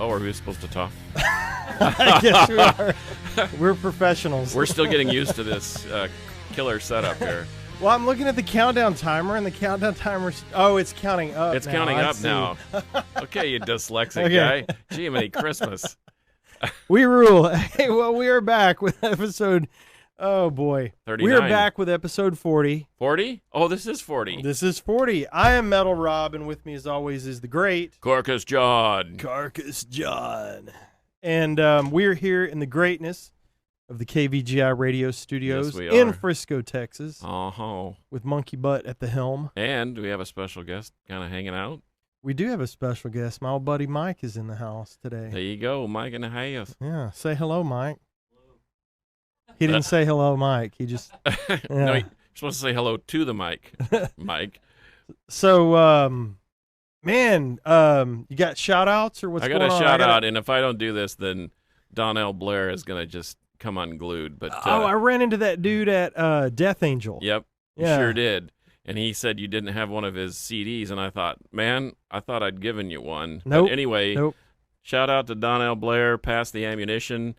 Oh, are we supposed to talk? I guess we are. We're professionals. We're still getting used to this killer setup here. Well, I'm looking at the countdown timer, and the countdown timer's... Oh, it's counting up It's now. counting I up see. now. Okay, you dyslexic Okay. guy. Jiminy Christmas. We rule. Hey, well, we are back with episode... Oh, boy. 39. We are back with episode 40. 40? Oh, this is 40. This is 40. I am Metal Rob, and with me, as always, is the great... Carcass John. Carcass John. And we're here in the greatness of the KVGI radio studios Yes, we in are. Frisco, Texas, Oh. with Monkey Butt at the helm. And we have a special guest kind of hanging out. We do have a special guest. My old buddy Mike is in the house today. There you go, Mike in the house. Yeah, say hello, Mike. He didn't say hello, Mike. He just... No, you're supposed to say hello to the mic, Mike. So, man, you got shout-outs or what's I going got on? a shout out, and if I don't do this, then Donnell Blair is going to just come unglued. But I ran into that dude at Death Angel. Yep, you Yeah. sure did. And he said you didn't have one of his CDs, and I thought, man, I thought I'd given you one. Nope. But anyway, Nope. shout out to Donnell Blair, Pass the Ammunition.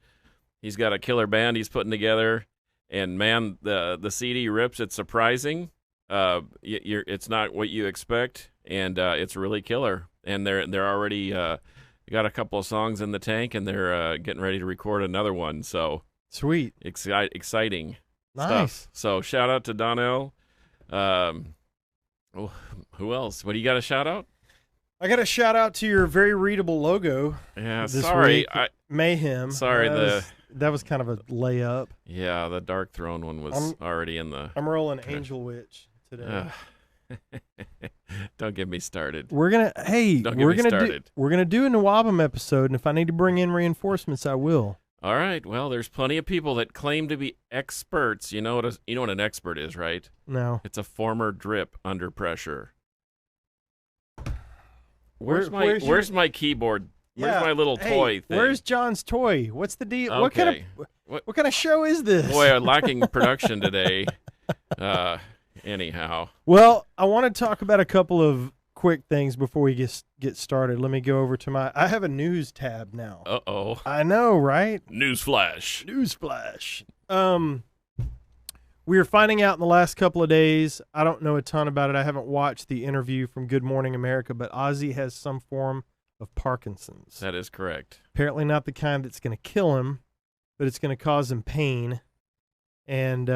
He's got a killer band he's putting together, and man, the CD rips. It's surprising. It's not what you expect, and it's really killer. And they're already got a couple of songs in the tank, and they're getting ready to record another one. So Sweet. exciting Nice. stuff. So shout out to Donnell. Who else? What do you got a shout out? I got a shout-out to your very readable logo. Yeah, This sorry. week. Mayhem. Sorry, That was kind of a layup. the Dark Throne one was already in the. I'm rolling Angel Witch today. Don't get me started. We're gonna we're gonna do a new album episode, and if I need to bring in reinforcements, I will. All right. Well, there's plenty of people that claim to be experts. You know what an expert is, right? No. It's a former drip under pressure. Where's Where's my keyboard? Where's my little toy thing? Where's John's toy? What's the deal? Okay. What kind of show is this? Boy, I'm lacking production today. Anyhow. Well, I want to talk about a couple of quick things before we get started. Let me go over to I have a news tab now. Uh-oh. I know, right? Newsflash. Newsflash. We were finding out in the last couple of days, I don't know a ton about it. I haven't watched the interview from Good Morning America, but Ozzy has some form of Parkinson's. That is correct. Apparently not the kind that's going to kill him, but it's going to cause him pain. And,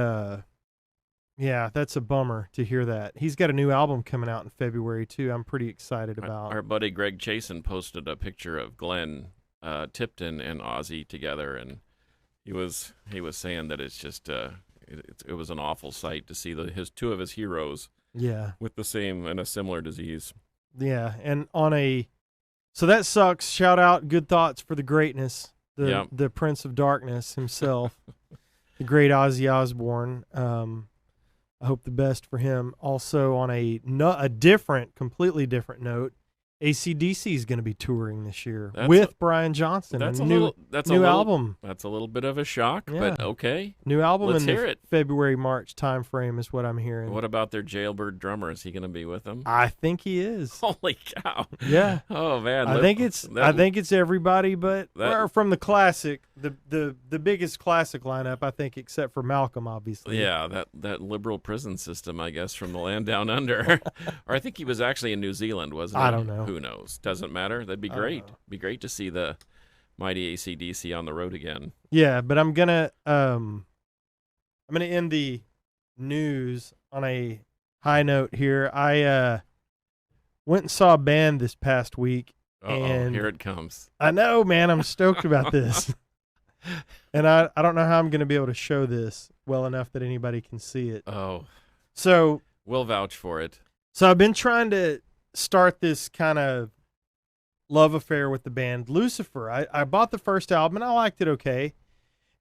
yeah, that's a bummer to hear that. He's got a new album coming out in February, too. I'm pretty excited about. Our buddy Greg Chasen posted a picture of Glenn Tipton and Ozzy together, and he was saying that it's just it was an awful sight to see two of his heroes with the same and a similar disease. Yeah, and so that sucks. Shout out, good thoughts for the greatness, the Prince of Darkness himself, the great Ozzy Osbourne. I hope the best for him. Also, on a completely different note, AC/DC is going to be touring this year with Brian Johnson. That's a a new album. That's a little bit of a shock, but okay. New album Let's in hear the it. February-March time frame is what I'm hearing. What about their jailbird drummer? Is he going to be with them? I think he is. Holy cow! Yeah. Oh man. I think it's everybody, but from the classic, the biggest classic lineup. I think, except for Malcolm, obviously. Yeah, that liberal prison system, I guess, from the land down under. Or I think he was actually in New Zealand, wasn't he? I don't know. Who knows? Doesn't matter. That'd be great. Be great to see the mighty AC/DC on the road again. Yeah, but I'm gonna end the news on a high note here. I went and saw a band this past week. And here it comes. I know, man. I'm stoked about this. And I don't know how I'm going to be able to show this well enough that anybody can see it. Oh. So we'll vouch for it. So I've been trying to start this kind of love affair with the band Lucifer. I bought the first album and I liked it okay.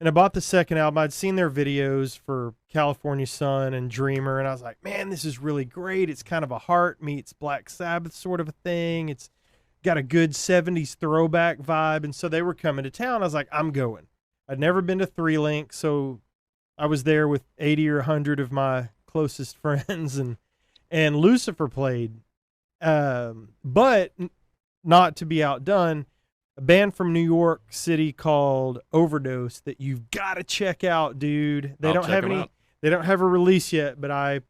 And I bought the second album. I'd seen their videos for California Sun and Dreamer, and I was like, man, this is really great. It's kind of a Heart meets Black Sabbath sort of a thing. It's got a good 70s throwback vibe. And so they were coming to town. I was like, I'm going. I'd never been to Three Link, so I was there with 80 or 100 of my closest friends, and Lucifer played. But not to be outdone, a band from New York City called Overdose that you've got to check out, dude. They I'll don't check have 'em any. out. They don't have a release yet, but I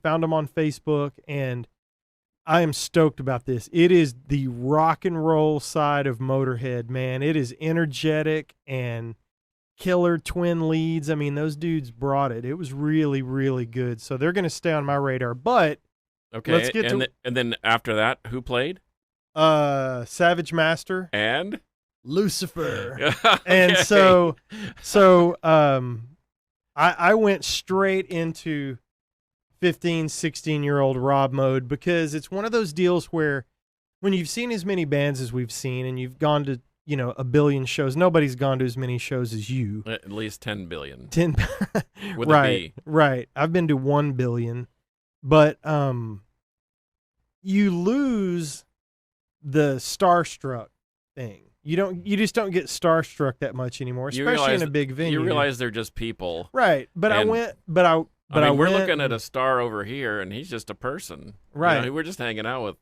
found them on Facebook, and I am stoked about this. It is the rock and roll side of Motorhead, man. It is energetic and killer twin leads. I mean, those dudes brought it. It was really, really good. So they're going to stay on my radar. But Okay, let's get to and then after that, who played? Savage Master, And Lucifer. Okay. And I went straight into 15, 16-year-old Rob mode, because it's one of those deals where when you've seen as many bands as we've seen and you've gone to, a billion shows, nobody's gone to as many shows as you. At least 10 billion. 10 With right, a B. right. I've been to 1 billion, but you lose the starstruck thing. You just don't get starstruck that much anymore, especially in a big venue. You realize they're just people. Right. But And- we're went looking at a star over here, and he's just a person. Right. We're just hanging out with,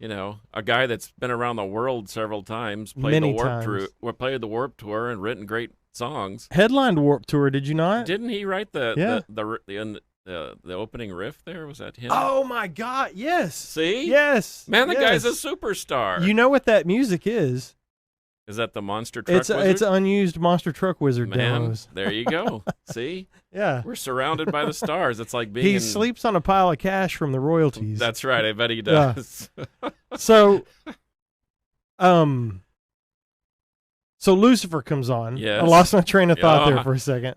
a guy that's been around the world several times, Many times. played the Warp Tour, and written great songs. Headlined Warped Tour, did you not? Didn't he write Yeah. the opening riff there? Was that him? Oh my God, yes. See? Yes. Man, the yes. guy's a superstar. You know what that music is? Is that the Monster Truck Wizard? It's unused Monster Truck Wizard Man, demos. there you go. See? Yeah. We're surrounded by the stars. It's like being He in... sleeps on a pile of cash from the royalties. That's right. I bet he does. So Lucifer comes on. Yes. I lost my train of thought Yeah. there for a second.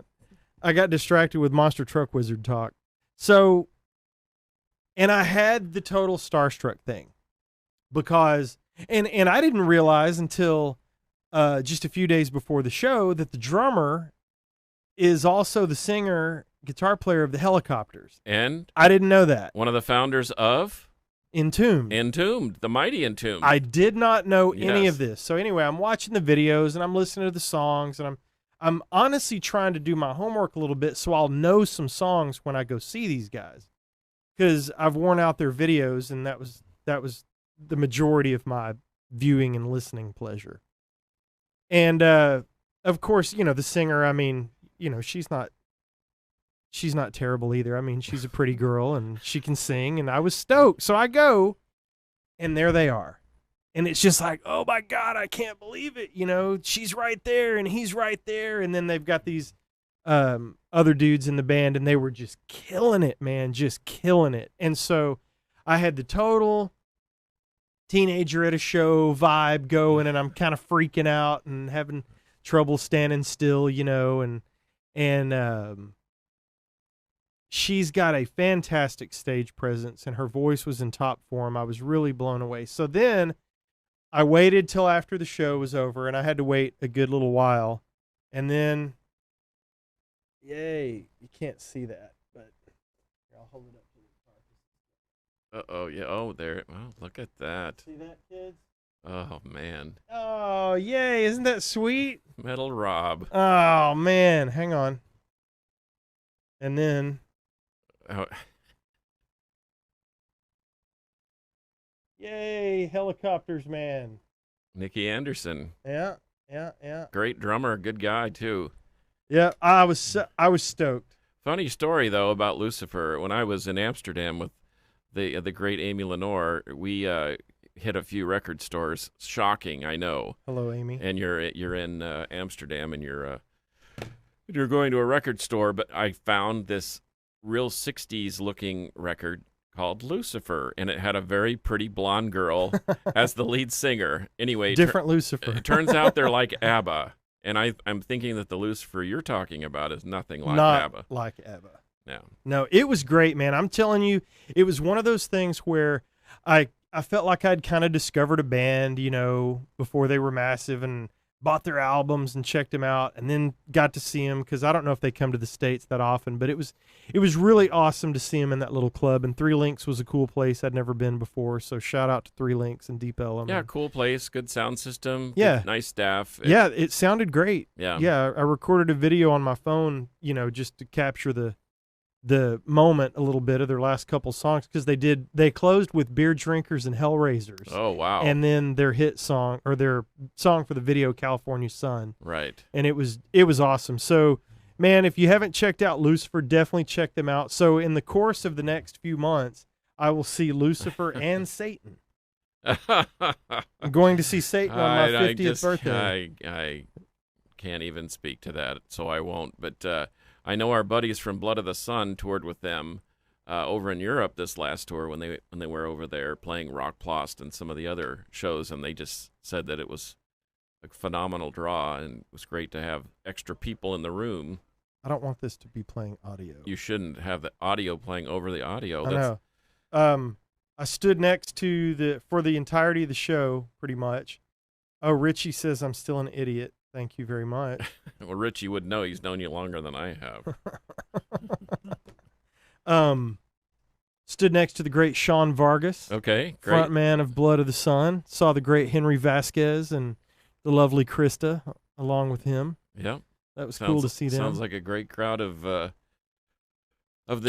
I got distracted with Monster Truck Wizard talk. So, and I had the total starstruck thing because, and I didn't realize until just a few days before the show that the drummer is also the singer, guitar player of the Helicopters. And I didn't know that. one of the founders of Entombed. the mighty Entombed. I did not know any Yes. of this. So anyway, I'm watching the videos and I'm listening to the songs, and I'm honestly trying to do my homework a little bit so I'll know some songs when I go see these guys, because I've worn out their videos, and that was the majority of my viewing and listening pleasure. And of course, the singer, I mean, she's not terrible either. I mean, she's a pretty girl and she can sing, and I was stoked. So I go, and there they are. And it's just like, oh my God, I can't believe it. She's right there and he's right there. And then they've got these other dudes in the band, and they were just killing it, man, just killing it. And so I had the total teenager at a show vibe going, and I'm kind of freaking out and having trouble standing still, and she's got a fantastic stage presence, and her voice was in top form. I was really blown away. So then I waited till after the show was over, and I had to wait a good little while. And then, yay, you can't see that, but I'll hold it up to the Uh-oh, yeah. Oh, there. Oh, look at that. See that, kids? Oh, man. Oh, yay, isn't that sweet? Metal Rob. Oh, man, hang on. And then, Oh, yay, Helicopters, man. Nicky Anderson. Yeah. Great drummer. Good guy, too. Yeah, I was stoked. Funny story, though, about Lucifer. When I was in Amsterdam with the great Amy Lenore, we hit a few record stores. Shocking, I know. Hello, Amy. And you're in Amsterdam, and you're going to a record store, but I found this real 60s looking record called Lucifer, and it had a very pretty blonde girl as the lead singer. Anyway, Different Lucifer. it turns out they're like ABBA, and I'm thinking that the Lucifer you're talking about is nothing like Not ABBA. like ABBA. No. No, it was great, man. I'm telling you, it was one of those things where I felt like I'd kind of discovered a band, before they were massive, and bought their albums and checked them out, and then got to see them, because I don't know if they come to the States that often, but it was really awesome to see them in that little club. And Three Links was a cool place I'd never been before, so shout out to Three Links and Deep Ellum. Yeah, cool place, good sound system, Yeah. good, nice staff. Yeah, it sounded great. Yeah. Yeah, I recorded a video on my phone, just to capture the the moment a little bit of their last couple songs, because they closed with Beer Drinkers and Hellraisers. Oh, wow. And then their hit song, or their song for the video, California Sun. Right. And it was awesome. So, man, if you haven't checked out Lucifer, definitely check them out. So in the course of the next few months, I will see Lucifer and Satan. I'm going to see Satan on my 50th birthday. I can't even speak to that, so I won't. But I know our buddies from Blood of the Sun toured with them over in Europe this last tour when they were over there playing Rockplost and some of the other shows, and they just said that it was a phenomenal draw and it was great to have extra people in the room. I don't want this to be playing audio. You shouldn't have the audio playing over the audio. I know. I stood next to for the entirety of the show, pretty much. Oh, Richie says I'm still an idiot. Thank you very much. Well, Richie would know. He's known you longer than I have. Stood next to the great Sean Vargas. Okay, great. Front man of Blood of the Sun. Saw the great Henry Vasquez and the lovely Krista along with him. Yeah. That was cool to see them. Sounds like a great crowd of the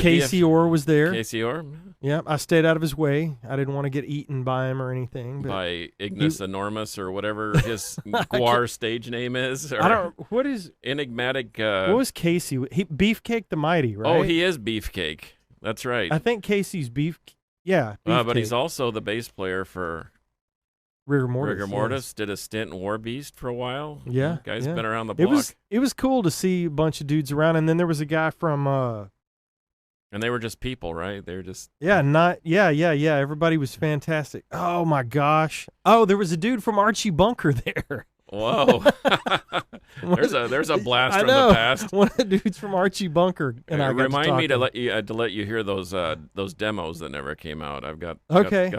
Casey Orr was there. Casey Orr? Yeah, I stayed out of his way. I didn't want to get eaten by him or anything. But by Ignis Enormous or whatever his Guar stage name is. Or I don't. What is enigmatic? What was Casey? Beefcake the Mighty, right? Oh, he is Beefcake. That's right. I think Casey's Yeah, Beefcake. But he's also the bass player for Rigor Mortis. Rigor Mortis. Yes. Did a stint in War Beast for a while. Yeah, Guy's yeah. been around the block. It was cool to see a bunch of dudes around, and then there was a guy from. And they were just people, right? They were just yeah. Everybody was fantastic. Oh my gosh. Oh, there was a dude from Archie Bunker there. Whoa. there's a blast from the past. One of the dudes from Archie Bunker and I remind me to let you hear those demos that never came out. I've got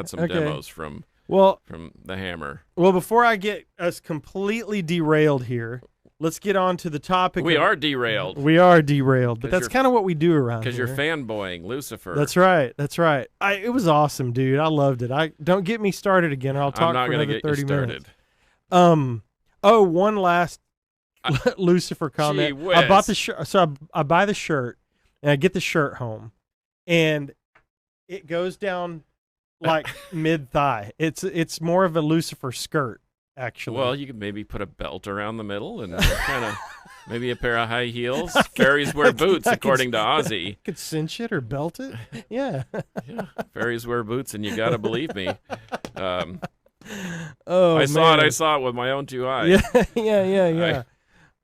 some demos from the Hammer. Well, before I get us completely derailed here, let's get on to the topic. We are derailed. We are derailed, but that's kind of what we do around here. Because you're fanboying Lucifer. That's right. That's right. It was awesome, dude. I loved it. Don't get me started again, or I'll talk for another 30 minutes. Oh, one last Lucifer comment. Gee whiz. I bought the shirt, so I buy the shirt, and I get the shirt home, and it goes down like mid thigh. It's more of a Lucifer skirt, actually. Well, you could maybe put a belt around the middle and kind of maybe a pair of high heels. Fairies wear boots, according to Ozzy. Could cinch it or belt it. Yeah. Yeah. Fairies wear boots, and you got to believe me. I saw it with my own two eyes. Yeah.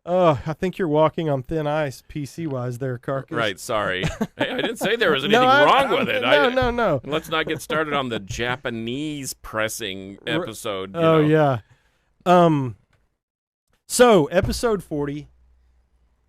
I think you're walking on thin ice, PC-wise there, Carcass. Right, sorry. Hey, I didn't say there was anything wrong with it. No. Let's not get started on the Japanese pressing episode. Yeah. So, episode 40,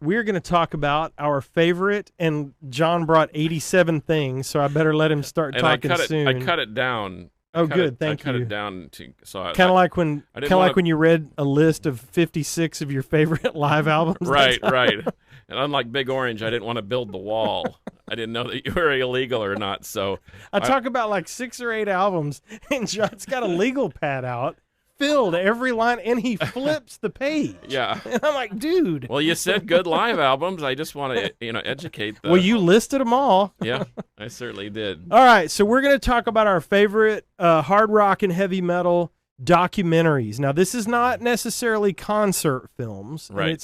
we're going to talk about our favorite, and John brought 87 things, so I better let him start talking soon. I cut it down. Thank you. I cut it down to kind of like when you read a list of 56 of your favorite live albums. Right. And unlike Big Orange, I didn't want to build the wall. I didn't know that you were illegal or not. So I talk about like 6 or 8 albums, and John's got a legal pad out, filled every line, and he flips the page. Yeah. And I'm like, dude. Well, you said good live albums. I just want to, educate the. Well, you listed them all. Yeah, I certainly did. All right, so we're going to talk about our favorite hard rock and heavy metal documentaries. Now, this is not necessarily concert films. Right. And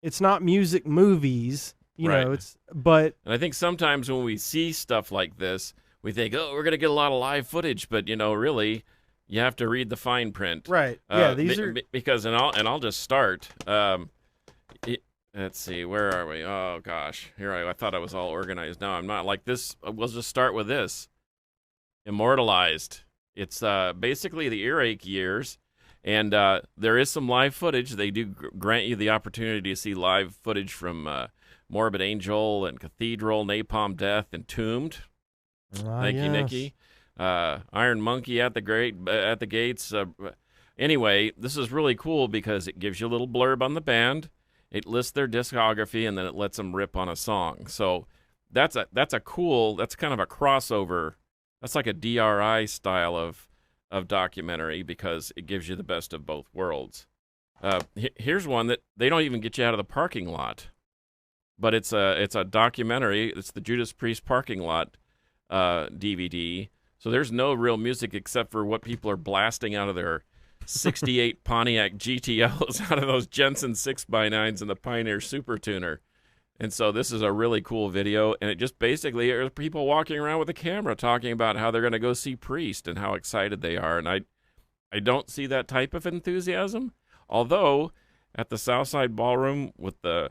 it's not music movies. You know, but. And I think sometimes when we see stuff like this, we think, oh, we're going to get a lot of live footage, but really. You have to read the fine print, right? Yeah, these are because, and I'll just start. Let's see, where are we? Oh gosh, here I thought I was all organized. No, I'm not. Like this, we'll just start with this. Immortalized. It's basically the earache years, and there is some live footage. They do grant you the opportunity to see live footage from Morbid Angel and Cathedral, Napalm Death, Entombed. Thank you, Nikki. Iron Monkey at the gates. Anyway, this is really cool because it gives you a little blurb on the band. It lists their discography, and then it lets them rip on a song. So that's kind of a crossover. That's like a DRI style of documentary because it gives you the best of both worlds. Here's one that they don't even get you out of the parking lot. but it's a documentary. It's the Judas Priest parking lot DVD. So there's no real music except for what people are blasting out of their 68 Pontiac GTOs out of those Jensen 6x9s and the Pioneer Super Tuner. And so this is a really cool video, and it just basically are people walking around with a camera talking about how they're going to go see Priest and how excited they are. And I don't see that type of enthusiasm, although at the Southside Ballroom with the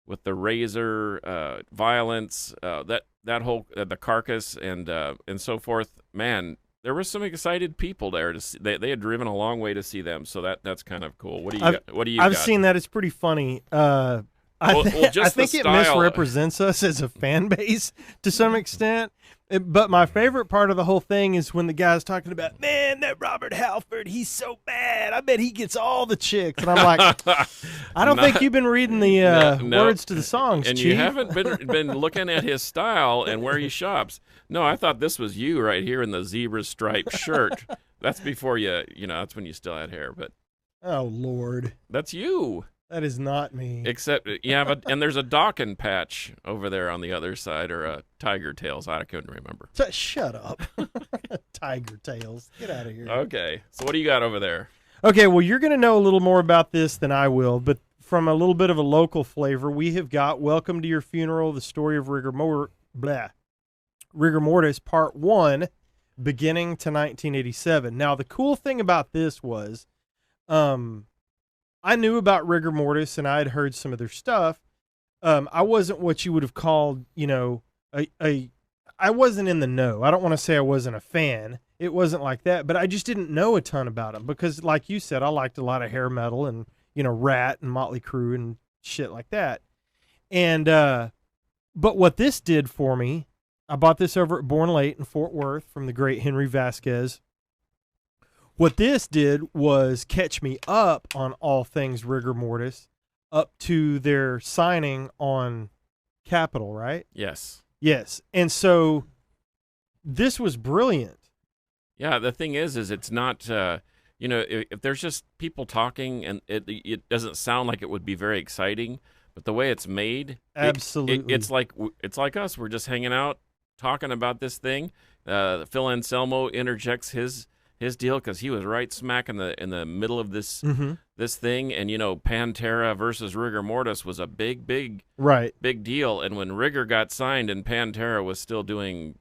Razor violence, that whole the Carcass and so forth, man, there were some excited people there to see. They had driven a long way to see them, so that's kind of cool. What do you got? What do you I've got? seen that. It's pretty funny. I think it misrepresents us as a fan base to some extent. But my favorite part of the whole thing is when the guy's talking about, man, that Robert Halford, he's so bad. I bet he gets all the chicks. And I'm like, I don't think you've been reading the words to the songs, and Chief. you haven't been looking at his style and where he shops. No, I thought this was you right here in the zebra striped shirt. That's before that's when you still had hair. But oh, Lord. That's you. That is not me. Except and there's a Dawkins patch over there on the other side, or a Tiger Tails. I couldn't remember. Shut up. Tiger Tails. Get out of here. Okay. So what do you got over there? Okay, well, you're going to know a little more about this than I will, but from a little bit of a local flavor, we have got Welcome to Your Funeral, the story of Rigor Mortis, Part 1, beginning to 1987. Now, the cool thing about this was I knew about Rigor Mortis, and I had heard some of their stuff. I wasn't what you would have called, I wasn't in the know. I don't want to say I wasn't a fan. It wasn't like that, but I just didn't know a ton about them because, like you said, I liked a lot of hair metal and, Rat and Motley Crue and shit like that. And, but what this did for me, I bought this over at Born Late in Fort Worth from the great Henry Vasquez. What this did was catch me up on all things Rigor Mortis up to their signing on Capitol, right? Yes. Yes. And so this was brilliant. Yeah, the thing is it's not, if there's just people talking and it doesn't sound like it would be very exciting, but the way it's made, absolutely, it's like us. We're just hanging out talking about this thing. Phil Anselmo interjects his deal because he was right smack in the middle of this this thing, and Pantera versus Rigor Mortis was a big deal. And when Rigor got signed and Pantera was still doing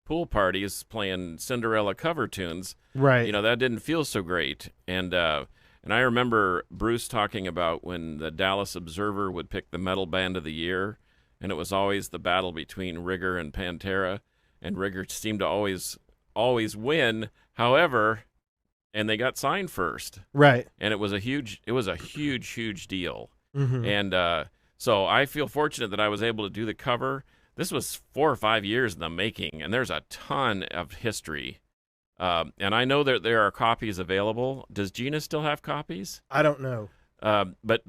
pool parties playing Cinderella cover tunes, right? That didn't feel so great. And I remember Bruce talking about when the Dallas Observer would pick the metal band of the year, and it was always the battle between Rigor and Pantera, and Rigor seemed to always win. However, and they got signed first, right? And it was a huge deal. Mm-hmm. And so I feel fortunate that I was able to do the cover. This was 4 or 5 years in the making, and there's a ton of history. And I know that there are copies available. Does Gina still have copies? I don't know. But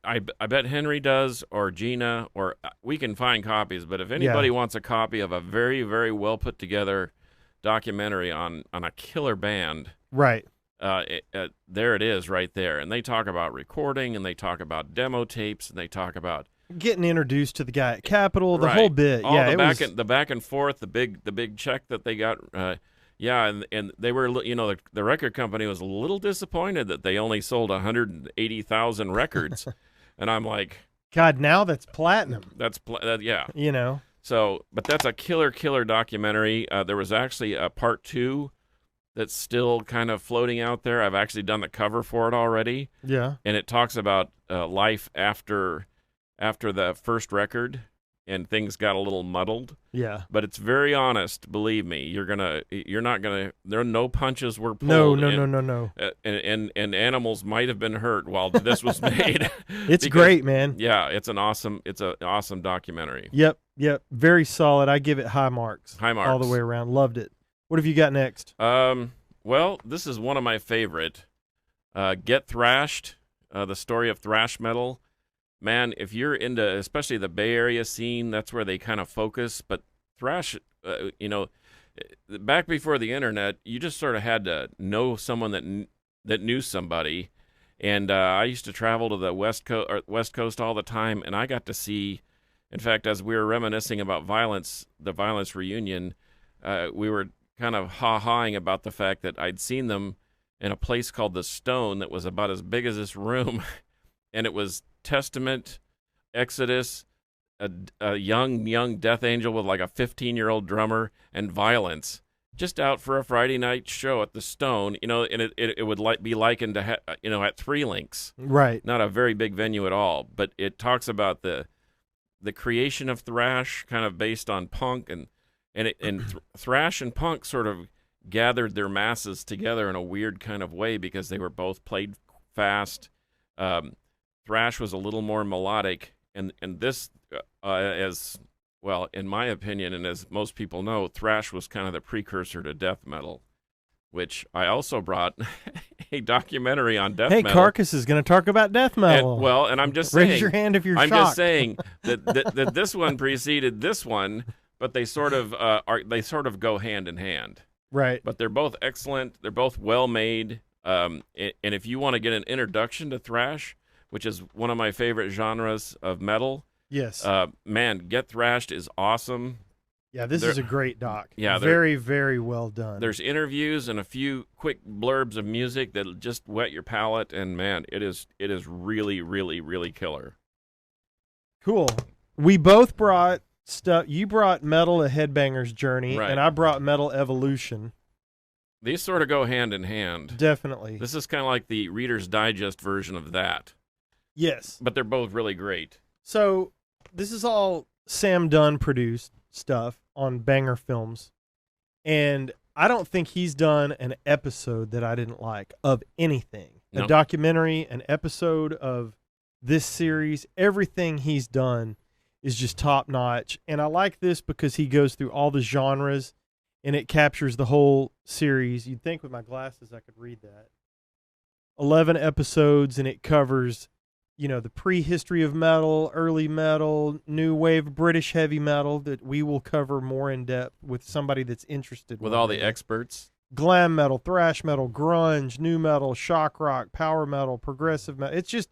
I bet Henry does, or Gina, or we can find copies. But if anybody wants a copy of a very, very well put together documentary on a killer band, right? There it is, right there. And they talk about recording, and they talk about demo tapes, and they talk about getting introduced to the guy at Capitol, the right. whole bit. All yeah, the back and forth, the big check that they got. And they were, the record company was a little disappointed that they only sold 180,000 records, and I'm like, God, now that's platinum. Yeah. So, but that's a killer documentary. There was actually a part 2 that's still kind of floating out there. I've actually done the cover for it already. Yeah. And it talks about life after the first record, and things got a little muddled. Yeah. But it's very honest, believe me. No punches were pulled. No. And animals might have been hurt while this was made. It's great, man. Yeah, it's an awesome documentary. Yep. Very solid. I give it high marks. All the way around. Loved it. What have you got next? Well, this is one of my favorite. Get Thrashed, the story of thrash metal. Man, if you're into, especially the Bay Area scene, that's where they kind of focus. But thrash, back before the internet, you just sort of had to know someone that knew somebody. And I used to travel to the West Coast all the time, and I got to see. In fact, as we were reminiscing about the Violence reunion, we were kind of ha-haing about the fact that I'd seen them in a place called the Stone that was about as big as this room, and it was Testament, Exodus, a young Death Angel with like a 15-year-old drummer, and Violence, just out for a Friday night show at the Stone, and it would be likened to, at Three Links. Right. Not a very big venue at all, but it talks about the creation of thrash, kind of based on punk, and thrash and punk sort of gathered their masses together in a weird kind of way because they were both played fast. Thrash was a little more melodic, and this, as well, in my opinion, and as most people know, thrash was kind of the precursor to death metal, which I also brought a documentary on death metal. Hey, Carcass is going to talk about death metal. And I'm just saying. Raise your hand if you're I'm shocked. just saying that this one preceded this one, but they sort of go hand in hand. Right. But they're both excellent. They're both well made. And if you want to get an introduction to thrash, which is one of my favorite genres of metal, yes, man, Get Thrashed is awesome. Yeah, this is a great doc. Yeah, very, very well done. There's interviews and a few quick blurbs of music that'll just whet your palate, and man, it is really, really, really killer. Cool. We both brought stuff. You brought Metal: A Headbanger's Journey, right, and I brought Metal Evolution. These sort of go hand in hand. Definitely. This is kind of like the Reader's Digest version of that. Yes. But they're both really great. So this is all Sam Dunn produced stuff on Banger Films, and I don't think he's done an episode that I didn't like of anything. No. A documentary, an episode of this series, everything he's done is just top notch. And I like this because he goes through all the genres and it captures the whole series. You'd think with my glasses I could read that. 11 episodes, and it covers, the prehistory of metal, early metal, new wave British heavy metal that we will cover more in depth with somebody that's interested. With all the experts. Glam metal, thrash metal, grunge, new metal, shock rock, power metal, progressive metal. It's just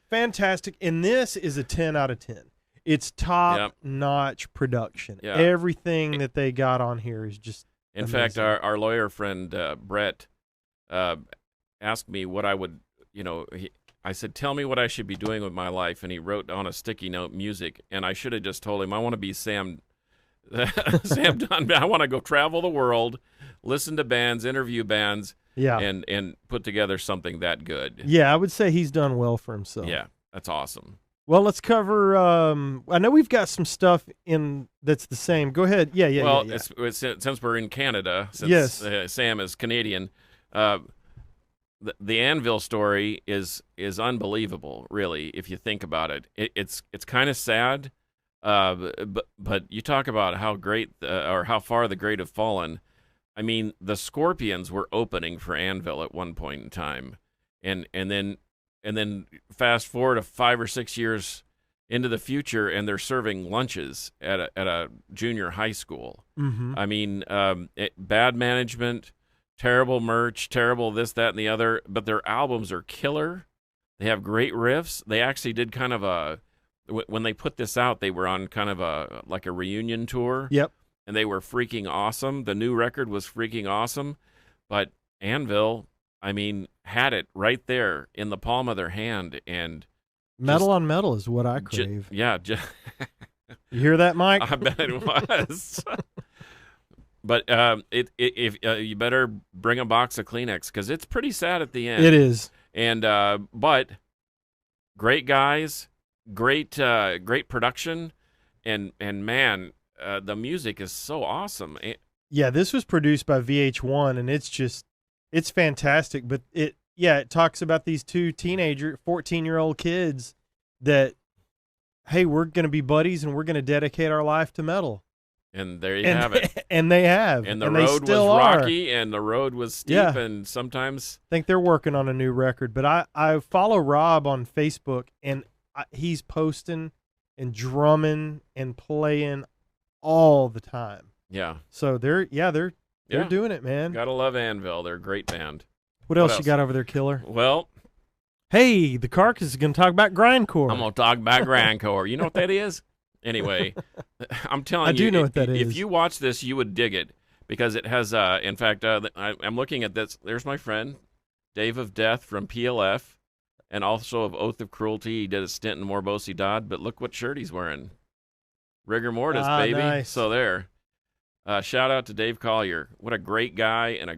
fantastic. And this is a 10 out of 10. It's top-notch production. Yeah. Everything that they got on here is just In amazing. fact, our lawyer friend, Brett, asked me what I would, I said, tell me what I should be doing with my life. And he wrote on a sticky note music. And I should have just told him, I want to be Sam Dunn. I want to go travel the world, listen to bands, interview bands, and put together something that good. Yeah, I would say he's done well for himself. Yeah, that's awesome. Well, let's cover, I know we've got some stuff in that's the same. Go ahead. Yeah. Well, since we're in Canada, since Sam is Canadian, the Anvil story is unbelievable, really, if you think about it. It's kind of sad, but you talk about how great or how far the great have fallen. I mean, the Scorpions were opening for Anvil at one point in time, and then fast forward to 5 or 6 years into the future, and they're serving lunches at a junior high school. Mm-hmm. I mean, bad management, terrible merch, terrible this, that, and the other, but their albums are killer. They have great riffs. They actually did kind of when they put this out, they were on kind of a reunion tour. Yep. And they were freaking awesome. The new record was freaking awesome. But Anvil, I mean, had it right there in the palm of their hand. And metal on metal is what I crave. You hear that, Mike? I bet it was. But if you better bring a box of Kleenex, because it's pretty sad at the end. It is. And but great guys, great production, and man, the music is so awesome. Yeah, this was produced by VH1, and it's fantastic. But it talks about these two 14-year-old kids that, hey, we're going to be buddies and we're going to dedicate our life to metal. And there you have it. And they have. And the road was rocky, and the road was steep, and sometimes... I think they're working on a new record. But I follow Rob on Facebook, and he's posting and drumming and playing all the time. Yeah. So they're doing it, man. Gotta love Anvil. They're a great band. What else you got over there, Killer? Well, Hey, the Carcass is going to talk about grindcore. I'm gonna talk about grindcore. You know what that is? Anyway, I'm telling I you, do know what that if is. you watch this, you would dig it because it has. In fact, I'm looking at this. There's my friend Dave of Death from PLF, and also of Oath of Cruelty. He did a stint in Morbosi Dodd, but look what shirt he's wearing. Rigor mortis, baby. Nice. So there. Shout out to Dave Collier. What a great guy and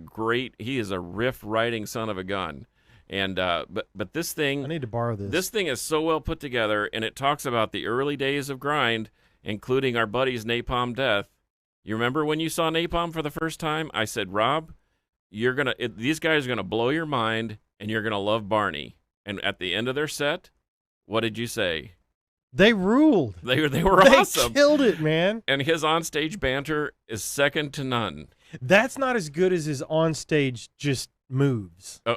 he is a riff writing son of a gun. And but this thing, I need to borrow this. This thing is so well put together, and it talks about the early days of grind, including our buddy's Napalm Death. You remember when you saw Napalm for the first time? I said, Rob, these guys are gonna blow your mind, and you're gonna love Barney. And at the end of their set, what did you say? They ruled. They were awesome. They killed it, man. And his onstage banter is second to none. That's not as good as his onstage just moves. Oh.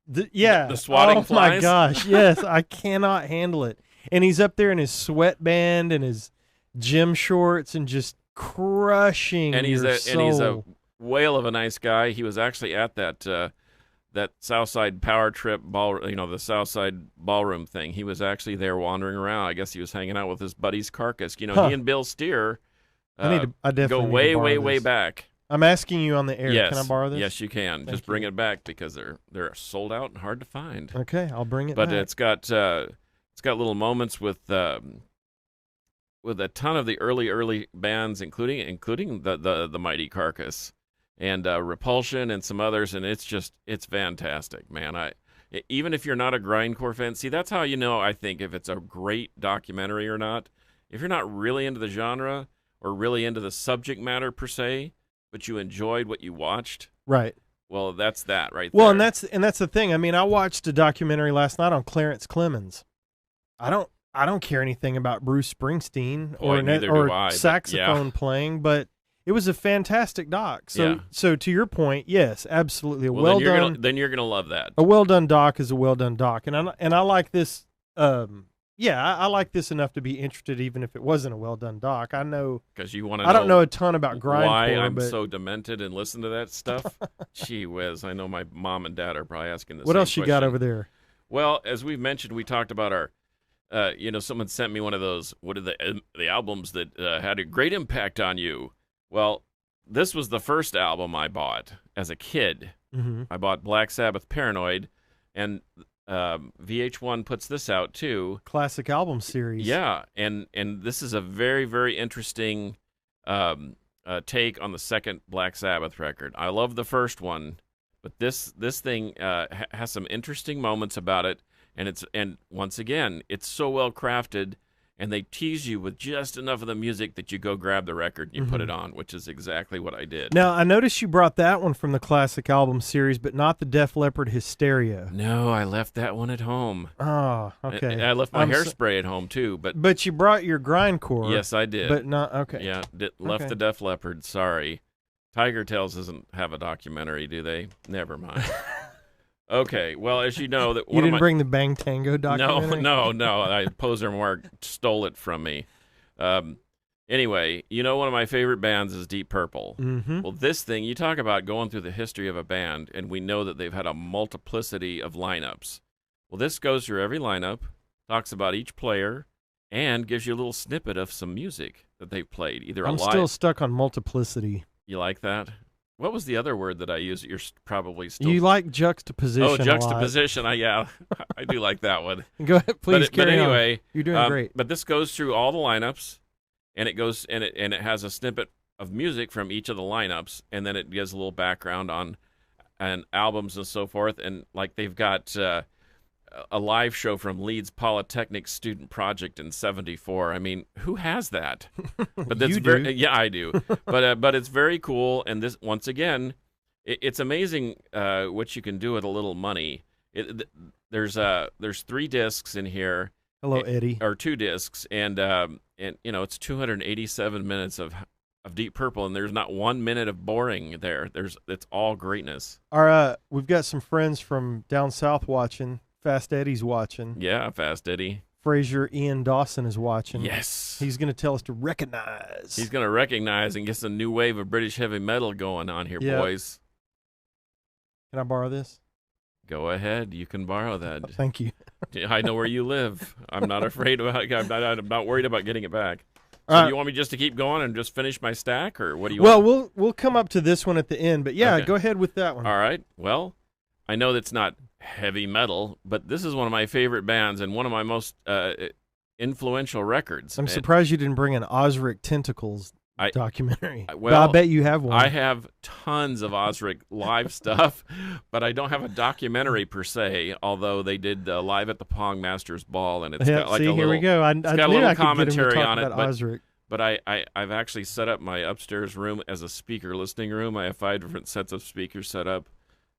The swatting flies? Oh my gosh, yes, I cannot handle it. And he's up there in his sweatband and his gym shorts and just crushing and he's your a soul. and he's a whale of a nice guy. He was actually at that Southside Power Trip ball, the Southside ballroom thing. He was actually there wandering around. I guess he was hanging out with his buddy's Carcass. He and Bill Steer I definitely go need to way, borrow way, this. way back. I'm asking you on the air. Yes. Can I borrow this? Yes, you can. Thank Just you. bring it back because they're sold out and hard to find. Okay, I'll bring it But back. it's got little moments with a ton of the early bands, including the Mighty Carcass and Repulsion and some others, and it's fantastic, man. Even if you're not a grindcore fan, see, that's how you know, I think, if it's a great documentary or not. If you're not really into the genre or really into the subject matter per se, but you enjoyed what you watched, right. well, that's that right Well, there. and that's the thing. I mean, I watched a documentary last night on Clarence Clemens. I don't care anything about Bruce Springsteen Neither do I, but saxophone playing, but it was a fantastic doc. So to your point, yes, absolutely a well done. Then you're gonna love that. A well done doc is a well done doc, and I like this. I like this enough to be interested, even if it wasn't a well done doc. I know because you want to. I don't know a ton about grindcore. Why I'm but so demented and listen to that stuff? Gee whiz! I know my mom and dad are probably asking this. What else you got over there? Well, as we've mentioned, we talked about our. Someone sent me one of those. What are the albums that had a great impact on you? Well, this was the first album I bought as a kid. Mm-hmm. I bought Black Sabbath Paranoid, and VH1 puts this out too. Classic album series. Yeah, and this is a very, very interesting take on the second Black Sabbath record. I love the first one, but this thing has some interesting moments about it, and once again, it's so well crafted. And they tease you with just enough of the music that you go grab the record and you put it on, which is exactly what I did. Now, I noticed you brought that one from the classic album series, but not the Def Leppard Hysteria. No, I left that one at home. Oh, okay. I left my hairspray at home, too. But you brought your grindcore. Yes, I did. But not, okay. Yeah, left the Def Leppard, sorry. Tiger Tales doesn't have a documentary, do they? Never mind. Okay, well, as you know, that you didn't bring the Bang Tango documentary. No. Poser Mark stole it from me. Anyway, one of my favorite bands is Deep Purple. Mm-hmm. Well, this thing, you talk about going through the history of a band, and we know that they've had a multiplicity of lineups. Well, this goes through every lineup, talks about each player, and gives you a little snippet of some music that they've played. I'm still stuck on multiplicity. You like that? What was the other word that I used that you're probably still... You like juxtaposition. Oh, juxtaposition. I do like that one. Go ahead, please. But anyway, you're doing great. But this goes through all the lineups, and it goes and it has a snippet of music from each of the lineups, and then it gives a little background on albums and so forth. And like they've got a live show from Leeds Polytechnic Student Project in '74. I mean, who has that? But that's yeah, I do. But it's very cool. And this, once again, it's amazing what you can do with a little money. There's 3 discs in here. Hello, Eddie. Or 2 discs, and it's 287 minutes of Deep Purple, and there's not 1 minute of boring there. It's all greatness. We've got some friends from down south watching. Fast Eddie's watching. Yeah, Fast Eddie. Fraser Ian Dawson is watching. Yes. He's going to tell us to recognize. He's going to recognize and get some new wave of British heavy metal going on here, boys. Can I borrow this? Go ahead. You can borrow that. Thank you. I know where you live. I'm not afraid about. I'm not worried about getting it back. All So right. do you want me just to keep going and just finish my stack, or what do you Well, want? we'll come up to this one at the end, but yeah, Okay. go ahead with that one. All right. Well, I know that's not heavy metal, but this is one of my favorite bands and one of my most influential records. I'm surprised you didn't bring an Osric Tentacles documentary. Well, I bet you have one. I have tons of Osric live stuff, but I don't have a documentary per se. Although they did Live at the Pong Masters Ball, and it's got like see, a little. here we go. I got a knew little I could get him to commentary talk on it, about but Osric. But I've actually set up my upstairs room as a speaker listening room. I have 5 different sets of speakers set up,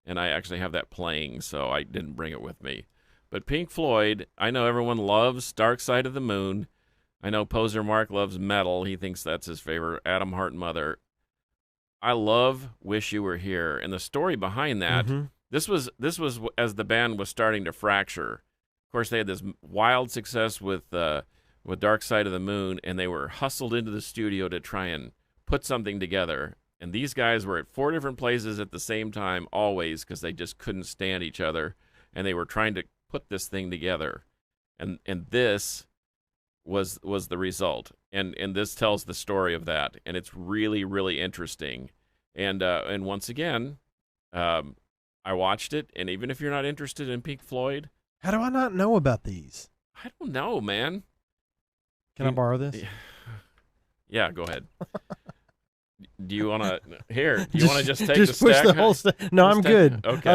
and I actually have that playing, so I didn't bring it with me. But Pink Floyd, I know everyone loves Dark Side of the Moon. I know Poser Mark loves metal. He thinks that's his favorite. Adam Hart Mother. I love Wish You Were Here. And the story behind that, this was as the band was starting to fracture. Of course, they had this wild success with Dark Side of the Moon, and they were hustled into the studio to try and put something together. And these guys were at 4 different places at the same time, always, because they just couldn't stand each other. And they were trying to put this thing together. And this was the result. And this tells the story of that. And it's really, really interesting. And once again, I watched it. And even if you're not interested in Pink Floyd. How do I not know about these? I don't know, man. Can I borrow this? Yeah, go ahead. Do you want to here? Do you want to just take just the push stack? the whole stack? No, I'm good. Okay.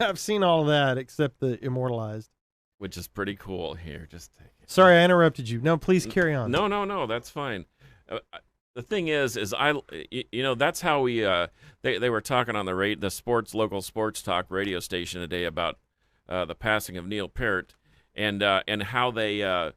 I've seen all of that except the immortalized, which is pretty cool. Here, just take it. Sorry, I interrupted you. No, please carry on. No, that's fine. The thing is that's how we they were talking on the local sports talk radio station today about the passing of Neil Peart and how they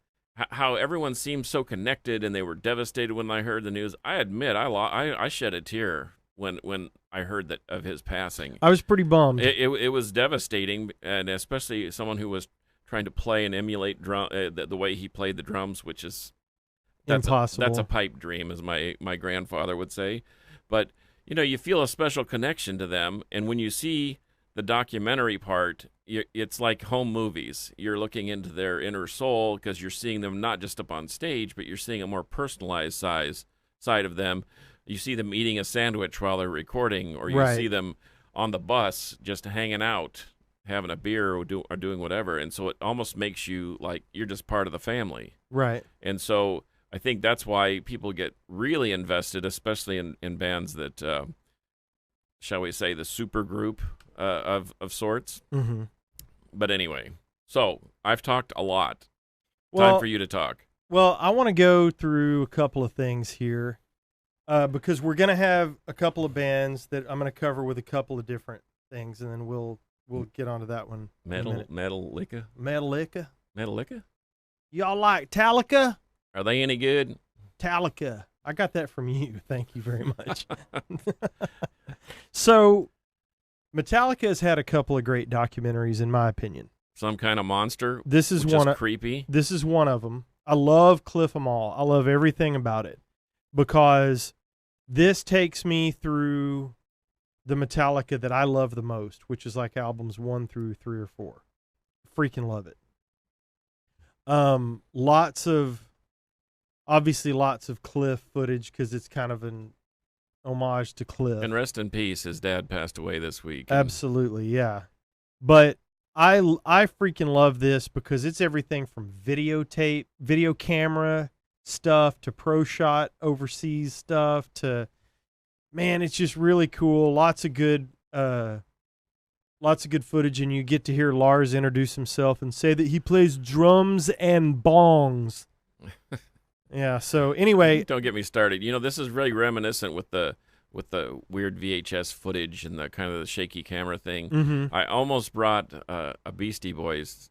how everyone seemed so connected, and they were devastated when I heard the news. I admit I shed a tear when I heard that of his passing. I was pretty bummed. It was devastating, and especially someone who was trying to play and emulate the way he played the drums, which is impossible. That's a pipe dream, as my grandfather would say. But you feel a special connection to them, and when you see the documentary part, it's like home movies. You're looking into their inner soul because you're seeing them not just up on stage, but you're seeing a more personalized side of them. You see them eating a sandwich while they're recording, or you see them on the bus just hanging out, having a beer or doing whatever. And so it almost makes you like you're just part of the family. Right. And so I think that's why people get really invested, especially in bands that, shall we say, the super group of sorts. Mm-hmm. But anyway, so I've talked a lot. Well, time for you to talk. Well, I want to go through a couple of things here because we're going to have a couple of bands that I'm going to cover with a couple of different things, and then we'll get onto that one. Metallica. Y'all like Metallica? Are they any good? Metallica. I got that from you. Thank you very much. So, Metallica has had a couple of great documentaries, in my opinion. Some kind of monster. This is one creepy. This is one of them. I love Cliff 'Em All. I love everything about it because this takes me through the Metallica that I love the most, which is like albums 1 through 3 or 4. Freaking love it. Obviously lots of Cliff footage because it's kind of an homage to Cliff. And rest in peace, his dad passed away this week. Absolutely, yeah. But I freaking love this because it's everything from videotape, video camera stuff to pro shot overseas stuff to, man, it's just really cool. Lots of good footage, and you get to hear Lars introduce himself and say that he plays drums and bongs. Yeah. So anyway, don't get me started. This is really reminiscent with the weird VHS footage and the kind of the shaky camera thing. Mm-hmm. I almost brought a Beastie Boys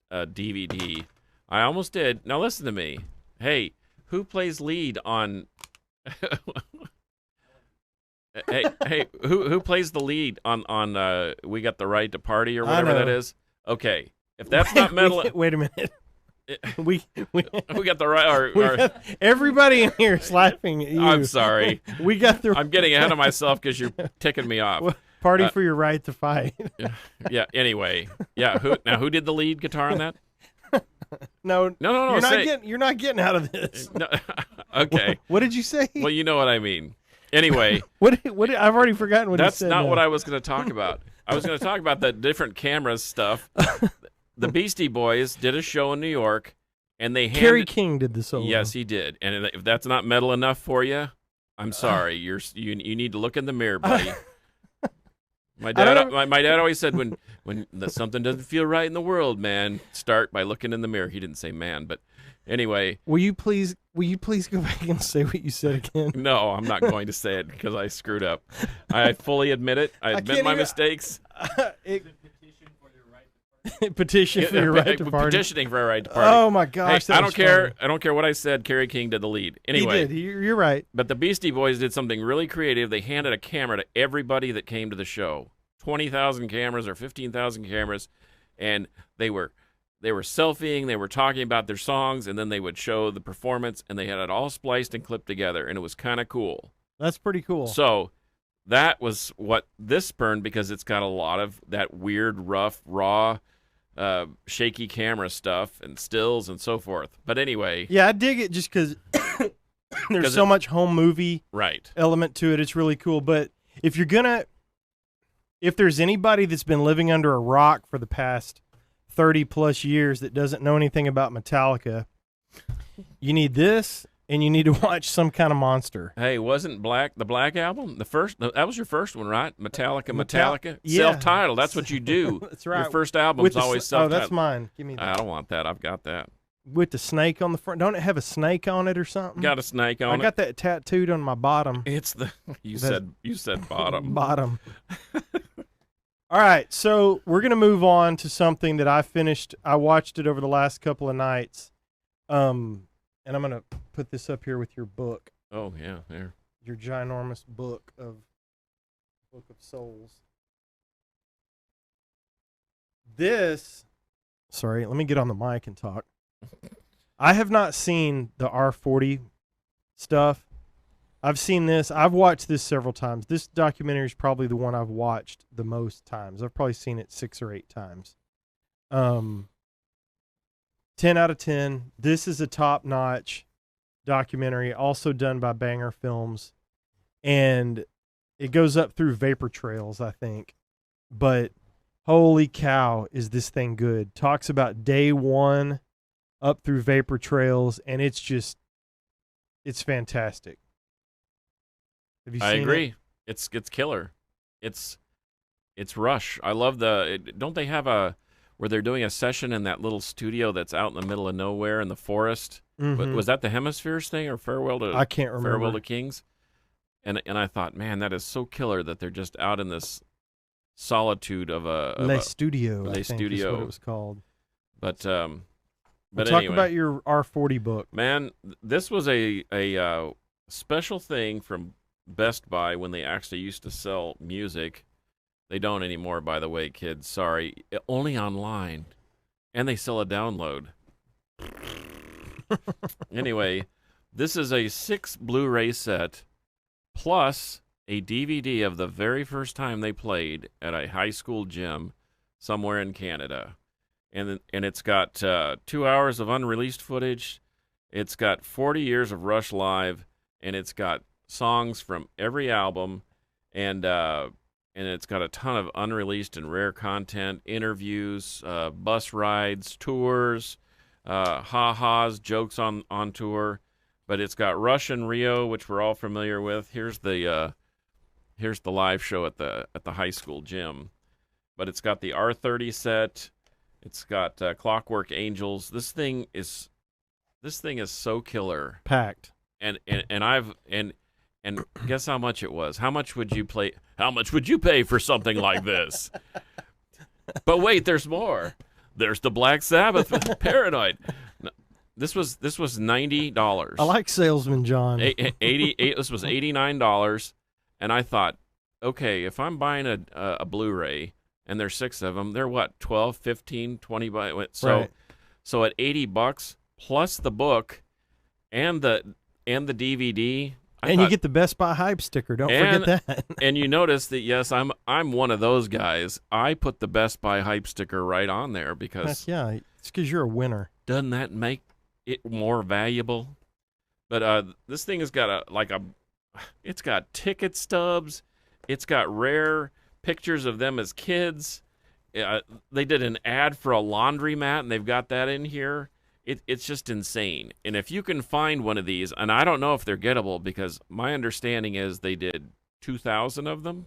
DVD. I almost did. Now listen to me. Hey, who plays lead on? hey, who plays the lead on We Got the Right to Party or whatever that is? Okay, if that's not metal. Wait a minute. We got the right. Everybody in here is laughing at you. I'm sorry. We got the. I'm getting ahead of myself because you're ticking me off. Party for your right to fight. Yeah. Anyway, yeah. Who did the lead guitar on that? No. No. You're not getting out of this. No, okay. What did you say? Well, you know what I mean. Anyway, What? I've already forgotten what he that's said. not now. what I was going to talk about. I was going to talk about the different cameras stuff. The Beastie Boys did a show in New York, and they handed. Kerry King did the solo. Yes, he did. And if that's not metal enough for you, I'm sorry. You need to look in the mirror, buddy. My dad always said when something doesn't feel right in the world, man, start by looking in the mirror. He didn't say man, but anyway. Will you please go back and say what you said again? No, I'm not going to say it because I screwed up. I fully admit it. I admit my mistakes. Petition for your right to party. Petitioning for a right to party. Oh my gosh! Hey, I don't care. I don't care what I said. Kerry King did the lead. Anyway, he did. You're right. But the Beastie Boys did something really creative. They handed a camera to everybody that came to the show. 20,000 cameras or 15,000 cameras, and they were selfieing. They were talking about their songs, and then they would show the performance, and they had it all spliced and clipped together, and it was kind of cool. That's pretty cool. So that was what this spurned because it's got a lot of that weird, rough, raw, shaky camera stuff and stills and so forth. But anyway. Yeah, I dig it just because there's so much home movie element to it. It's really cool. But if there's anybody that's been living under a rock for the past 30 plus years that doesn't know anything about Metallica, you need this. And you need to watch Some Kind of Monster. Hey, wasn't the Black album that was your first one, right? Metallica, yeah. Self-titled. That's what you do. That's right. Your first album's always self-titled. Oh, that's mine. Give me that. I don't want that. I've got that. With the snake on the front. Don't it have a snake on it or something? Got a snake on it. I got that tattooed on my bottom. It's you said bottom. Bottom. All right, so we're gonna move on to something that I finished. I watched it over the last couple of nights. And I'm going to put this up here with your book. Oh, yeah, there. Your ginormous book of Souls. Sorry, let me get on the mic and talk. I have not seen the R40 stuff. I've seen this. I've watched this several times. This documentary is probably the one I've watched the most times. I've probably seen it 6 or 8 times. 10 out of 10. This is a top-notch documentary, also done by Banger Films, and it goes up through vapor trails, I think. But holy cow, is this thing good. Talks about day one up through vapor trails, and it's fantastic. Have you seen it? I agree. It's killer. It's Rush. I love don't they have where they're doing a session in that little studio that's out in the middle of nowhere in the forest? Mm-hmm. Was that the Hemispheres thing or I can't remember. Farewell to Kings? And I thought, man, that is so killer that they're just out in this solitude of Le Studio. Le I think Studio. is what it was called. But talk anyway, about your R40 book. man. This was a special thing from Best Buy when they actually used to sell music. They don't anymore, by the way, kids. Sorry. Only online. And they sell a download. Anyway, this is a 6 Blu-ray set plus a DVD of the very first time they played at a high school gym somewhere in Canada. And it's got 2 hours of unreleased footage. It's got 40 years of Rush Live. And it's got songs from every album. And it's got a ton of unreleased and rare content, interviews, bus rides, tours, ha-has, jokes on tour. But it's got Rush in Rio, which we're all familiar with. Here's the live show at the high school gym. But it's got the R30 set. It's got Clockwork Angels. This thing is so killer. Packed. And guess how much it was? How much would you pay for something like this? But wait, there's more. There's the Black Sabbath Paranoid. This was $90. I like Salesman John. This was $89, and I thought, okay, if I'm buying a Blu-ray and there's 6 of them, they're what, 12, 15, 20 so at $80 plus the book and the DVD And you get the Best Buy hype sticker. Don't forget that. And you notice that, yes, I'm one of those guys. I put the Best Buy hype sticker right on there because yeah, it's because you're a winner. Doesn't that make it more valuable? But this thing has got it's got ticket stubs. It's got rare pictures of them as kids. They did an ad for a laundromat, and they've got that in here. It's just insane. And if you can find one of these, and I don't know if they're gettable because my understanding is they did 2,000 of them,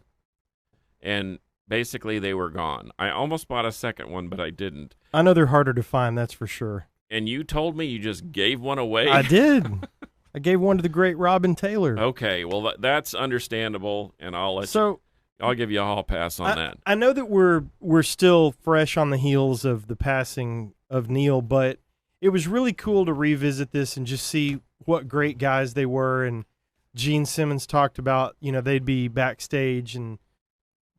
and basically they were gone. I almost bought a second one, but I didn't. I know they're harder to find, that's for sure. And you told me you just gave one away? I did. I gave one to the great Robin Taylor. Okay, well, that's understandable, and I'll give you a hall pass on that. I know that we're still fresh on the heels of the passing of Neil, but it was really cool to revisit this and just see what great guys they were. And Gene Simmons talked about, they'd be backstage and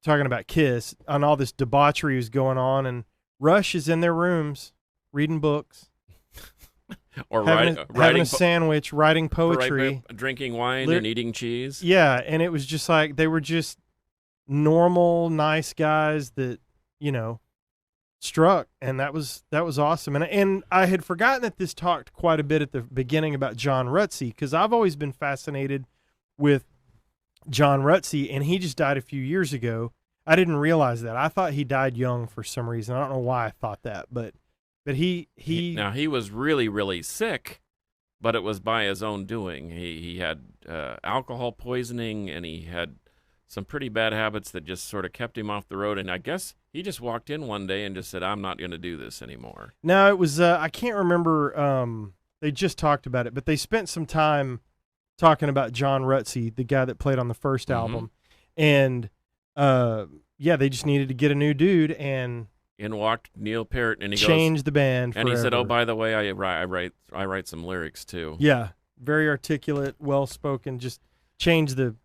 talking about Kiss, and all this debauchery was going on, and Rush is in their rooms reading books. Or having a sandwich, writing poetry, drinking wine, and eating cheese. Yeah, and it was just like they were just normal, nice guys that struck, and that was awesome. And I had forgotten that this talked quite a bit at the beginning about John Rutsey, because I've always been fascinated with John Rutsey, and he just died a few years ago. I didn't realize that. I thought he died young for some reason. I don't know why I thought that, but he now he was really, really sick, but it was by his own doing. He had alcohol poisoning, and he had some pretty bad habits that just sort of kept him off the road. And I guess he just walked in one day and just said, "I'm not going to do this anymore." No, it was I can't remember. They just talked about it, but they spent some time talking about John Rutsey, the guy that played on the first album, and they just needed to get a new dude, and in walked Neil Peart, and he changed the band forever. And he said, "Oh, by the way, I write some lyrics too." Yeah, very articulate, well spoken. Just change the.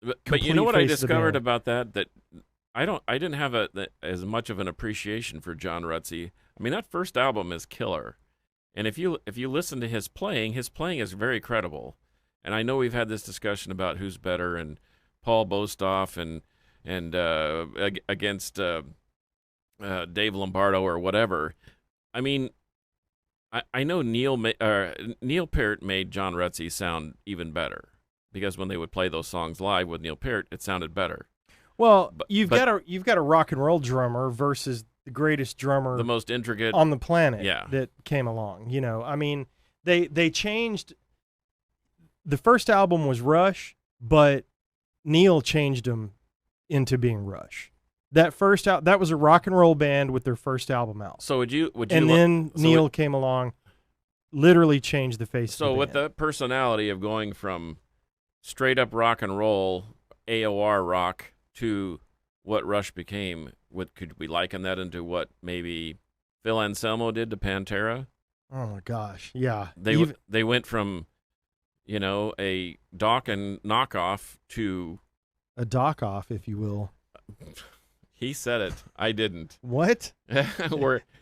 But you know what I discovered about that? That I didn't have as much of an appreciation for John Rutsey. I mean, that first album is killer, and if you listen to his playing is very credible. And I know we've had this discussion about who's better, and Paul Bostoff and against Dave Lombardo or whatever. I mean, I know Neil Peart made John Rutsey sound even better, because when they would play those songs live with Neil Peart, it sounded better. Well, you've got a rock and roll drummer versus the greatest drummer, the most intricate on the planet, yeah, that came along. I mean, they changed. The first album was Rush, but Neil changed them into being Rush. That was a rock and roll band with their first album out. So would you? And then Neil came along, literally changed the face. So of the with band. the personality of going from straight up rock and roll, AOR rock, to what Rush became, could we liken that into what maybe Phil Anselmo did to Pantera? Oh my gosh, yeah. They went from, a Dawkins knockoff to a dock off, if you will. He said it. I didn't. What? Did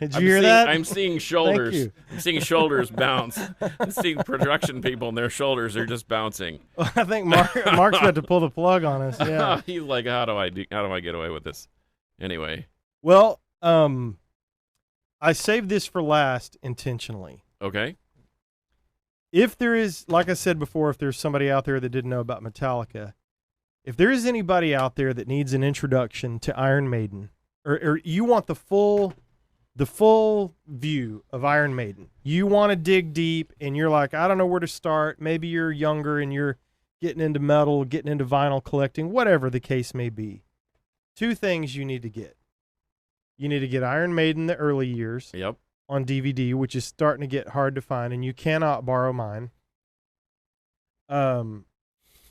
you hear that? I'm seeing shoulders. Thank you. I'm seeing shoulders bounce. I'm seeing production people, and their shoulders are just bouncing. Well, I think Mark's about to pull the plug on us. Yeah. He's like, how do I get away with this? Anyway. Well, I saved this for last intentionally. Okay. If there is, like I said before, if there's somebody out there that didn't know about Metallica, if there is anybody out there that needs an introduction to Iron Maiden, or you want the full view of Iron Maiden, you want to dig deep, and you're like, I don't know where to start. Maybe you're younger and you're getting into metal, getting into vinyl collecting, whatever the case may be. Two things you need to get. You need to get Iron Maiden the early years. Yep. On DVD, which is starting to get hard to find, and you cannot borrow mine.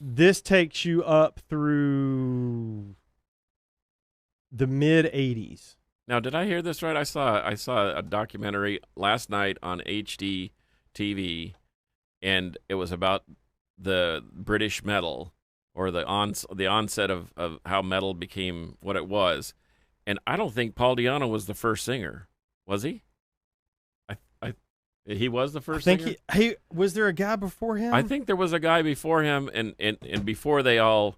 This takes you up through the mid 80s. Now, did I hear this right? I saw a documentary last night on HD TV, and it was about the British metal, or the onset of how metal became what it was. And I don't think Paul Di'Anno was the first singer, was he? He was the I first think singer? he was there a guy before him? I think there was a guy before him, and before they all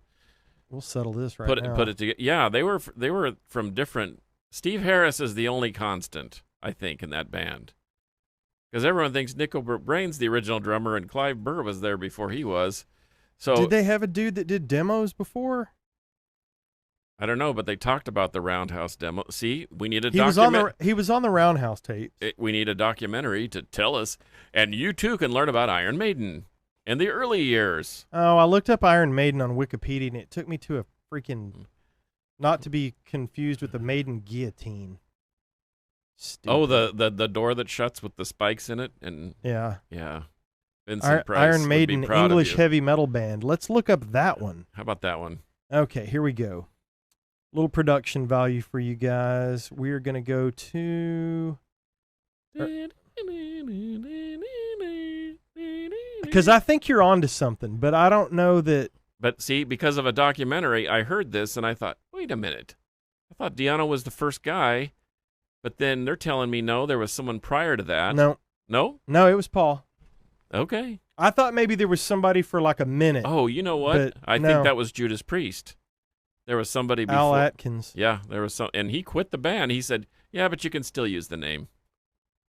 We'll settle this right put now. it together. Yeah, they were from different. Steve Harris is the only constant, I think, in that band. Because everyone thinks Nico Brain's the original drummer, and Clive Burr was there before he was. So Did they have a dude that did demos before? I don't know, but they talked about the Roundhouse demo. See, we need a He was on the Roundhouse tapes. we need a documentary to tell us, and you too can learn about Iron Maiden in the early years. Oh, I looked up Iron Maiden on Wikipedia, and it took me to a freaking, not to be confused with the Maiden guillotine. Stupid. Oh, the door that shuts with the spikes in it, and yeah. Vincent Price Iron would Maiden, be proud English of you. heavy metal band. Let's look up that one. How about that one? Okay, here we go. Little production value for you guys. We're gonna go to because I think you're onto something, but I don't know that. But see, because of a documentary, I heard this and I thought, wait a minute. I thought Diano was the first guy, but then they're telling me no, there was someone prior to that. No, No? it was Paul. Okay. I thought maybe there was somebody for like a minute. Oh, you know what? But I no. think that was Judas Priest. There was somebody before. Al Atkins. Yeah, there was some, and he quit the band. He said, "Yeah, but you can still use the name."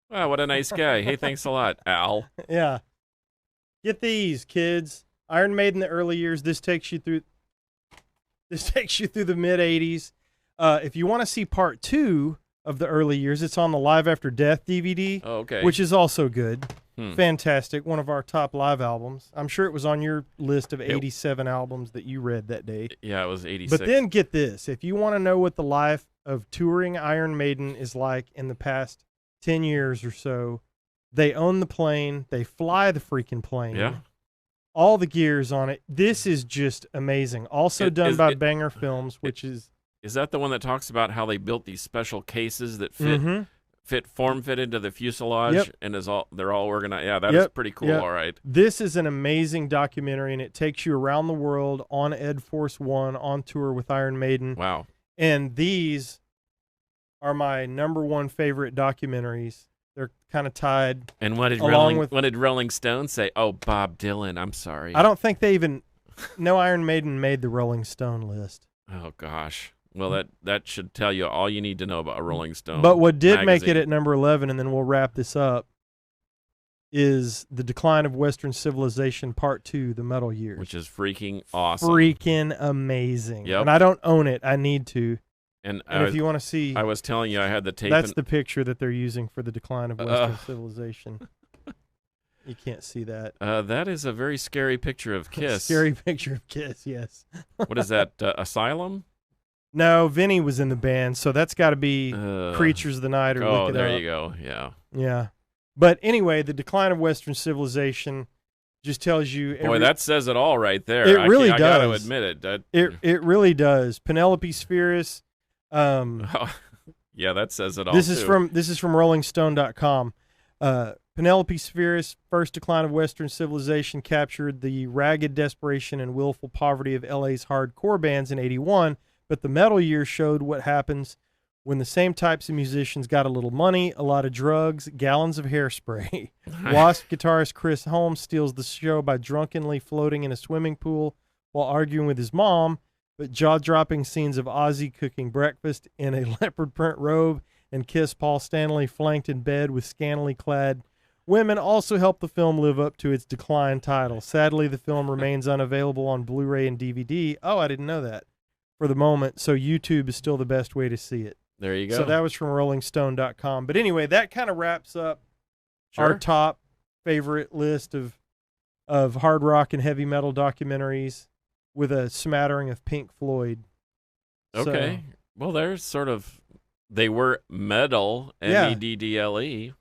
Wow, what a nice guy. Hey, thanks a lot, Al. Yeah. Get these, kids. Iron Maiden, the early years. This takes you through the mid '80s. If you want to see part 2 of the early years, it's on the Live After Death DVD, Oh, okay. which is also good. Hmm. Fantastic. One of our top live albums. I'm sure it was on your list of 87 albums that you read that day. Yeah, it was 86. But then get this. If you want to know what the life of touring Iron Maiden is like in the past 10 years or so, they own the plane. They fly the freaking plane. Yeah. All the gears on it. This is just amazing. Also done by Banger Films, which is... Is that the one that talks about how they built these special cases that form fit into the fuselage? Yep. And they're all organized? Yeah, that is pretty cool. Yep. All right. This is an amazing documentary, and it takes you around the world on Ed Force One on tour with Iron Maiden. Wow. And these are my number one favorite documentaries. They're kind of tied. And what did Rolling Stone say? Oh, Bob Dylan. I'm sorry. I don't think they even no Iron Maiden made the Rolling Stone list. Oh gosh. Well, that should tell you all you need to know about a Rolling Stone. But what did make it magazine. at number 11, and then we'll wrap this up, is The Decline of Western Civilization Part 2, The Metal Years. Which is freaking awesome. Freaking amazing. Yep. And I don't own it. I need to. And if you want to see, I was telling you I had the tape. that's the picture that they're using for The Decline of Western Civilization. You can't see that. That is a very scary picture of Kiss. Scary picture of Kiss, yes. What is that? Asylum? No, Vinny was in the band, so that's got to be Creatures of the Night or Oh, Lick It there Up. you go. Yeah. Yeah. But anyway, The Decline of Western Civilization just tells you... Boy, that says it all right there. It really does. I got to admit it. It really does. Penelope Spheris. Yeah, that says it all. This too. is from RollingStone.com. Penelope Spheris' first Decline of Western Civilization captured the ragged desperation and willful poverty of LA's hardcore bands in '81, but the metal years showed what happens when the same types of musicians got a little money, a lot of drugs, gallons of hairspray. Wasp guitarist Chris Holmes steals the show by drunkenly floating in a swimming pool while arguing with his mom, but jaw-dropping scenes of Ozzy cooking breakfast in a leopard print robe and Kiss Paul Stanley flanked in bed with scantily clad women also helped the film live up to its decline title. Sadly, the film remains unavailable on Blu-ray and DVD. Oh, I didn't know that. For the moment, so YouTube is still the best way to see it. There you go. So that was from RollingStone.com. But anyway, that kind of wraps up our top favorite list of hard rock and heavy metal documentaries with a smattering of Pink Floyd. Okay. Well, they're sort of, they were metal, M-E-D-D-L-E.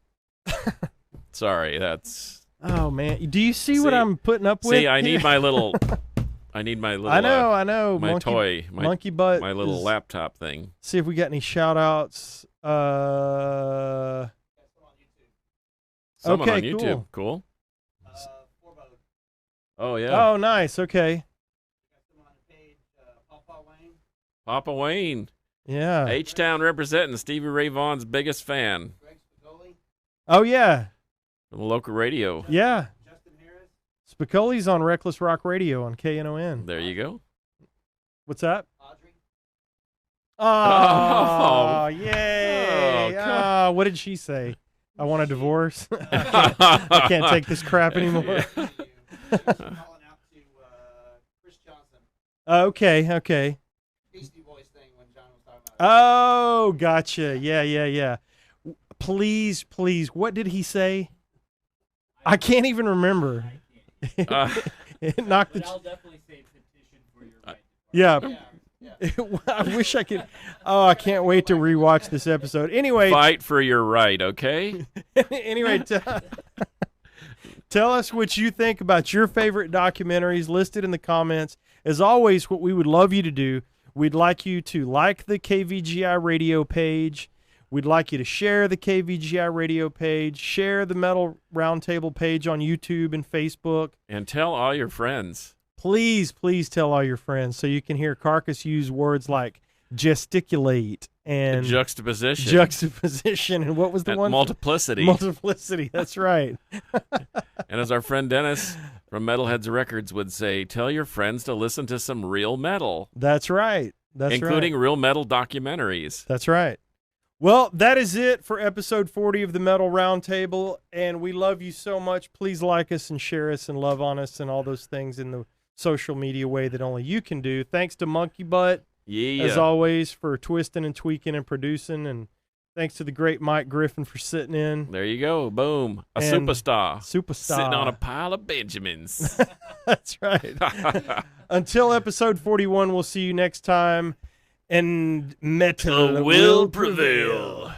Sorry, that's... Oh, man. Do you see what I'm putting up with? See, I need my little... I need my little... I know. My toy. Monkey butt. My little laptop thing. See if we got any shout-outs. Someone okay, on YouTube. Cool. Oh, yeah. Oh, nice. Okay. Papa Wayne. Yeah. H-Town representing Stevie Ray Vaughan's biggest fan. Oh, yeah. from the local radio. Yeah. Spicoli's on Reckless Rock Radio on KNON. There you go. What's that? Audrey. Oh, yay. Oh, What did she say? I want a divorce. I can't take this crap anymore. Calling out to Chris Johnson. Okay. Beastie Boys thing when John was talking about it. Oh, gotcha. Yeah. Please, what did he say? I can't even remember. It knocked But the. I'll definitely say petition for your right. Yeah. Yeah. I wish I could. Oh, I can't wait to rewatch this episode. Anyway, Fight for your right, okay? anyway, tell us what you think about your favorite documentaries listed in the comments. As always, what we would love you to do, we'd like you to like the KVGI radio page. We'd like you to share the KVGI radio page, share the Metal Roundtable page on YouTube and Facebook. And tell all your friends. Please tell all your friends so you can hear Carcass use words like gesticulate and Juxtaposition. And what was the and one? multiplicity. Multiplicity. That's right. And as our friend Dennis from Metalheads Records would say, tell your friends to listen to some real metal, That's right. including real metal documentaries. That's right. Well, that is it for episode 40 of the Metal Roundtable, and we love you so much. Please like us and share us and love on us and all those things in the social media way that only you can do. Thanks to Monkey Butt, Yeah. as always, for twisting and tweaking and producing, and thanks to the great Mike Griffin for sitting in. There you go. Boom. A And superstar. Superstar. Sitting on a pile of Benjamins. That's right. Until episode 41, we'll see you next time. And metal will prevail.